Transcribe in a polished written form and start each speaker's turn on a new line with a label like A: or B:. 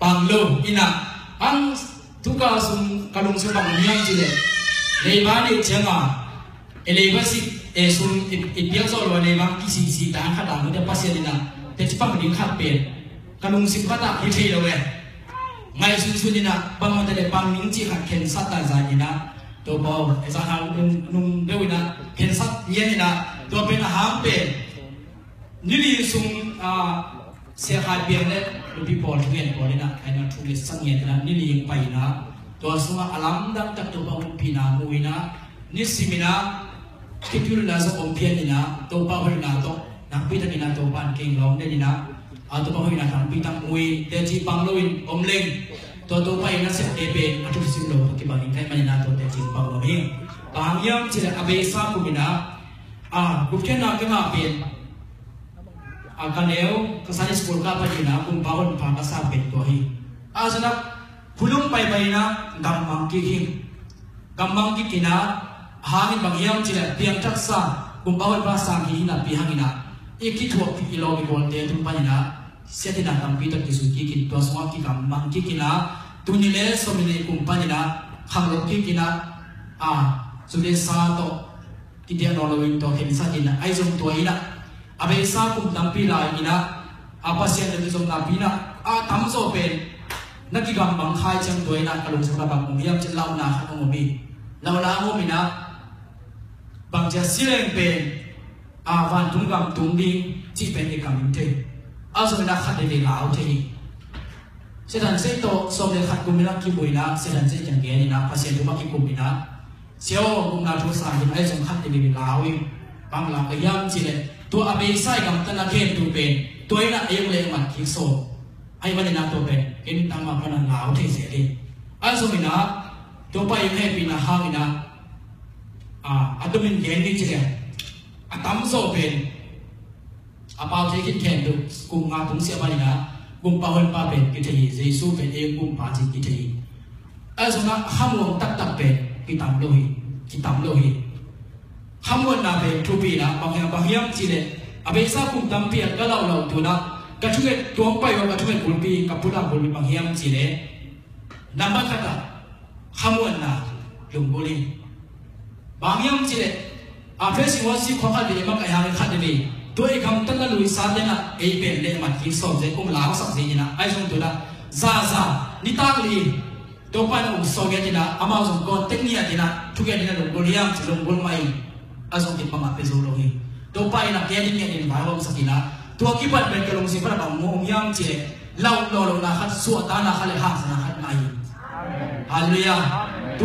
A: banglo ina ang tuka sum kalung sum bang niang jile leba ni changa eleba si sum ipiang so lo leba kisi ta khada mu de pasya dina te chipang ding khat pe kalung sim khata hi thei lo we ngai su su dina bang mo de bang ning chi khat ken sat ta za dina to bao esa ha nung de wina ken sat ye dina to pe na ham pe nili sum se khai piang le lupi pol thuen pol na aina thule sangye na nili pai na to sunga alam dak tak to bang pina muina ni simina kitul na so ompian na to pa hol na to nak pi na to pan king long ne na to pa hol na tam pi tam ui te chi pang loin omleng to pai na se ebe atu sim lo ki bang kai man na to te chi pang lo hi pang yang chi la abe sa ku mina ku ken na ke ma pen akaneo kasani school ka pa dina kung bawon pa kasapit ko hi asana hulung pai na gammang ki kina hangin bangyam chila piang taksa kung bawon pa sang hi na pihangina ikithuak ki ilo mi gol te tum panina setina tampi tak kisuki ki to swa ki gammang ki kina tunile somile kung panina hanglok ki kina sude sa to ki dia no lowin to ken sa dina ai jong to ina abe sa kum tampi la ina apasian de jong na pina tam so pen naki gam bang khai chang toina kalung sa bang umiam chen lau na khanong mi lau la mo mina bang ja sileng pen van tung gam tung ding chi pen ni kam te so na khat de la te se dan se to so de khat kum mina ki boina se dan se chang ge ni na pasien tu ma ki kum mina seo kum na thu sa ni ai jong khat de la wi bang la yam chi le to abe sai gam tan la ken tu pen toina ayong le man ki so ai man na to pen kin tama pan lao the se li so mina to pa yung happy na hangina atumin gen ni chile atam so pen apao the kin ken tu kum nga tung sia ba na kum pa hon pa pen ki thei jesu pen e kum pa chi ki thei so na hamong tak tak pen ki tam lo hi hamon na be tupi na bahyam chile abe sa kum tampi ka law tu na ka thuet tuang pai wa thuet bulpi ka pula bulpi bahyam chile namba kata hamon na lumbuli bahyam chile abe si wasi khokha de ma ka yang khat de to e kam tan la lui sa de na e pen le ma ki so je kum lao sa je na ai song tu na za ni ta li to pa na so ge dina ama so ko teknia dina thuge dina lumbuliam lumbul mai azong ki pama peso lo hi to pai na ke din ba wa sakina to ki pat ben kalong si para ba mo yang che law lo na khat su ta na khale ha sa na khat mai amen hallelujah to